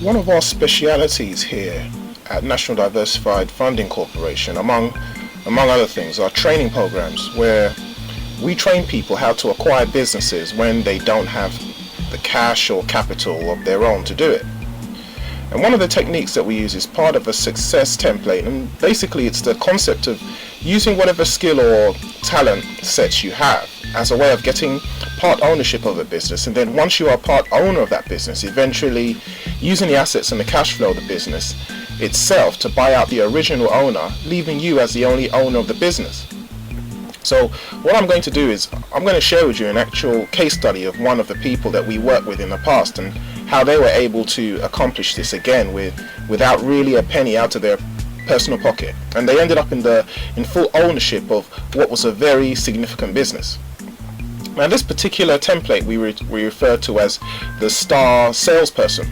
One of our specialities here at National Diversified Funding Corporation, among other things, are training programs where we train people how to acquire businesses when they don't have the cash or capital of their own to do it. And one of the techniques that we use is part of a success template, and basically it's the concept of using whatever skill or talent sets you have as a way of getting part ownership of a business, and then once you are part owner of that business, eventually using the assets and the cash flow of the business itself to buy out the original owner, leaving you as the only owner of the business. So what I'm going to do is I'm going to share with you an actual case study of one of the people that we worked with in the past and how they were able to accomplish this again without really a penny out of their personal pocket, and they ended up in full ownership of what was a very significant business. Now, this particular template we refer to as the star salesperson.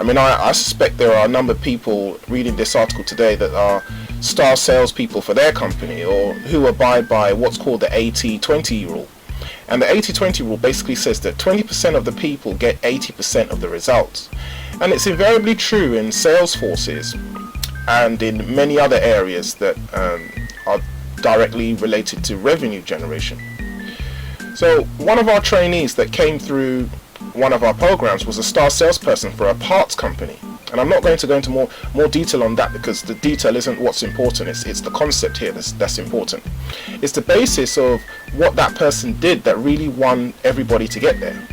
I mean, I suspect there are a number of people reading this article today that are star salespeople for their company, or who abide by what's called the 80-20 rule. And the 80-20 rule basically says that 20% of the people get 80% of the results. And it's invariably true in sales forces and in many other areas that are directly related to revenue generation. So one of our trainees that came through one of our programs was a star salesperson for a parts company. And I'm not going to go into more detail on that, because the detail isn't what's important. It's the concept here that's important. It's the basis of what that person did that really won everybody to get there.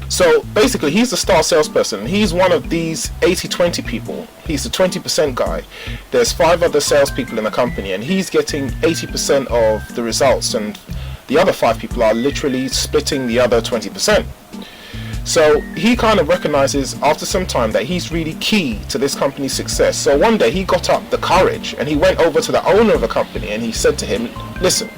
So basically, he's the star salesperson. He's one of these 80-20 people. He's the 20% guy. There's 5 other salespeople in the company, and he's getting 80% of the results, and the other 5 people are literally splitting the other 20%. So he kind of recognizes after some time that he's really key to this company's success. So one day he got up the courage and he went over to the owner of the company and he said to him, "Listen,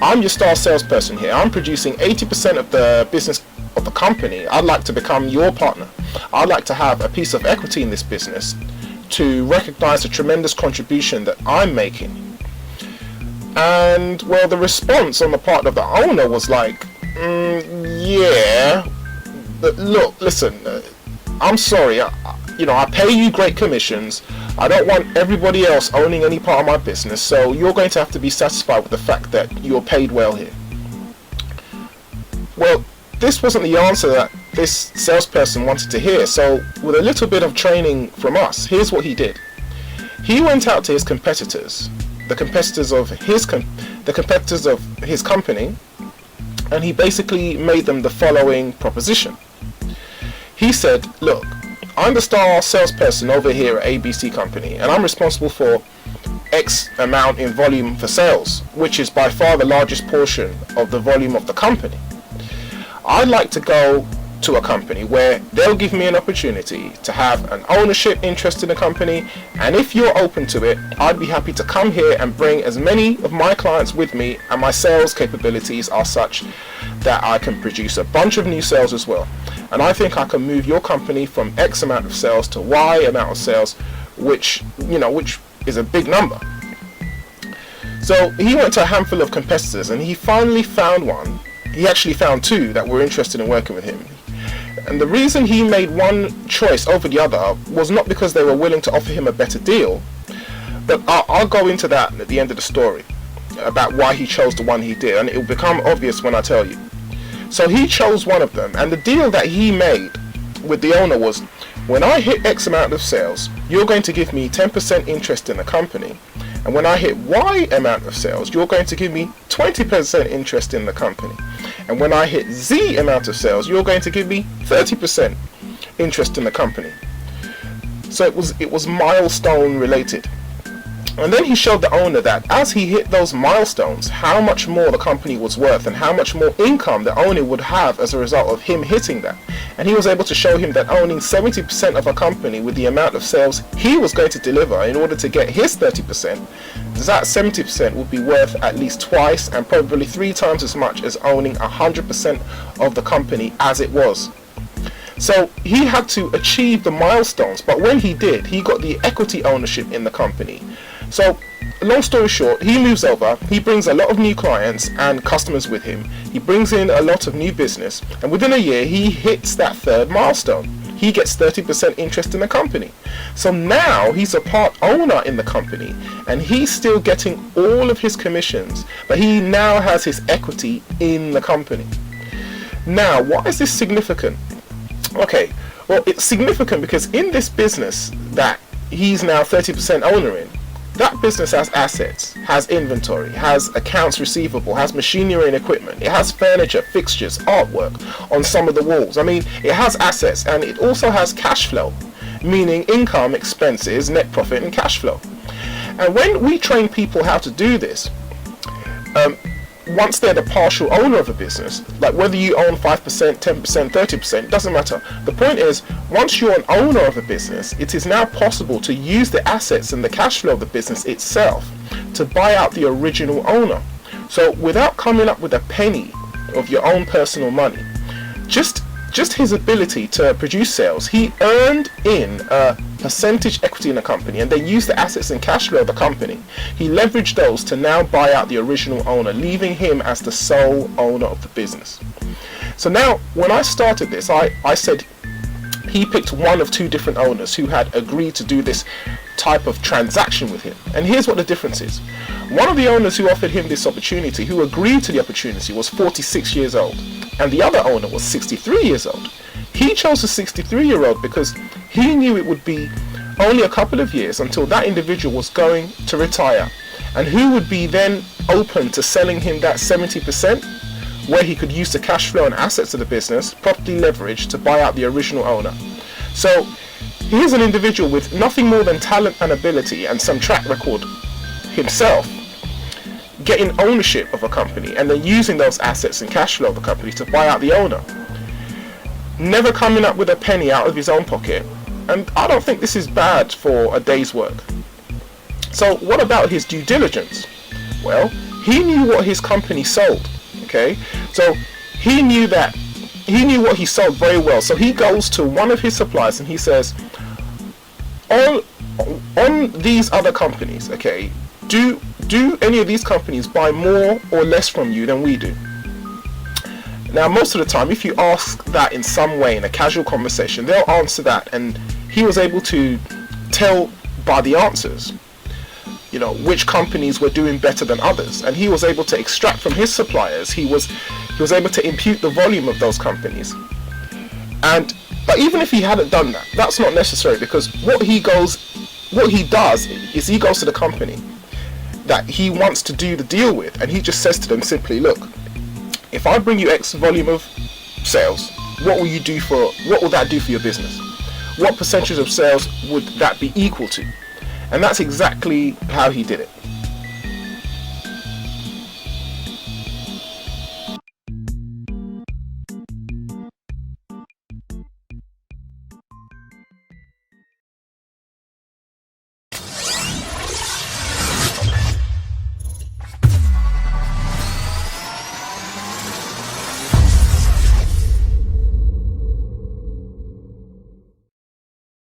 I'm your star salesperson here. I'm producing 80% of the business of the company. I'd like to become your partner. I'd like to have a piece of equity in this business to recognize the tremendous contribution that I'm making." And well, the response on the part of the owner was like, yeah, but look, listen, I'm sorry, I pay you great commissions. I don't want everybody else owning any part of my business, so you're going to have to be satisfied with the fact that you're paid well here. Well, this wasn't the answer that this salesperson wanted to hear, so with a little bit of training from us, here's what he did. He went out to his competitors, the competitors of his company, and he basically made them the following proposition. He said, "Look, I'm the star salesperson over here at ABC Company, and I'm responsible for X amount in volume for sales, which is by far the largest portion of the volume of the company. I'd like to go to a company where they'll give me an opportunity to have an ownership interest in the company, and if you're open to it, I'd be happy to come here and bring as many of my clients with me, and my sales capabilities are such that I can produce a bunch of new sales as well. And I think I can move your company from X amount of sales to Y amount of sales, which is a big number." So he went to a handful of competitors and he finally found one. He actually found 2 that were interested in working with him. And the reason he made one choice over the other was not because they were willing to offer him a better deal, but I'll go into that at the end of the story, about why he chose the one he did, and it will become obvious when I tell you. So he chose one of them, and the deal that he made with the owner was, when I hit X amount of sales, you're going to give me 10% interest in the company, and when I hit Y amount of sales, you're going to give me 20% interest in the company, and when I hit Z amount of sales, you're going to give me 30% interest in the company. So it was milestone related. And then he showed the owner that as he hit those milestones, how much more the company was worth and how much more income the owner would have as a result of him hitting that. And he was able to show him that owning 70% of a company with the amount of sales he was going to deliver in order to get his 30%, that 70% would be worth at least twice and probably 3 times as much as owning 100% of the company as it was. So he had to achieve the milestones, but when he did, he got the equity ownership in the company. So, long story short, he moves over, he brings a lot of new clients and customers with him, he brings in a lot of new business, and within a year he hits that 3rd milestone. he gets 30% interest in the company. So now he's a part owner in the company, and he's still getting all of his commissions, but he now has his equity in the company. Now, why is this significant? Okay, well, it's significant because in this business that he's now 30% owner in, that business has assets, has inventory, has accounts receivable, has machinery and equipment, it has furniture, fixtures, artwork on some of the walls. I mean, it has assets, and it also has cash flow, meaning income, expenses, net profit, and cash flow. And when we train people how to do this, once they're the partial owner of a business, like whether you own 5%, 10%, 30%, doesn't matter. The point is, once you're an owner of a business, it is now possible to use the assets and the cash flow of the business itself to buy out the original owner. So without coming up with a penny of your own personal money, just his ability to produce sales, he earned in a percentage equity in the company, and then used the assets and cash flow of the company. He leveraged those to now buy out the original owner, leaving him as the sole owner of the business. So now, when I started this, I said he picked one of two different owners who had agreed to do this type of transaction with him. And here's what the difference is. One of the owners who offered him this opportunity, who agreed to the opportunity, was 46 years old, and the other owner was 63 years old. He chose the 63-year-old because he knew it would be only a couple of years until that individual was going to retire, and who would be then open to selling him that 70%, where he could use the cash flow and assets of the business, properly leveraged, to buy out the original owner. So here's an individual with nothing more than talent and ability and some track record himself, getting ownership of a company and then using those assets and cash flow of the company to buy out the owner, never coming up with a penny out of his own pocket. And I don't think this is bad for a day's work. So what about his due diligence? Well, he knew what his company sold. Okay, so he knew what he sold very well. So he goes to one of his suppliers and he says, on these other companies, okay, do any of these companies buy more or less from you than we do? Now, most of the time, if you ask that in some way in a casual conversation, they'll answer that, and he was able to tell by the answers, you know, which companies were doing better than others, and he was able to extract from his suppliers. He was able to impute the volume of those companies. But even if he hadn't done that, that's not necessary, because what he does is he goes to the company that he wants to do the deal with, and he just says to them simply, look, if I bring you X volume of sales, what will that do for your business? What percentage of sales would that be equal to? And that's exactly how he did it.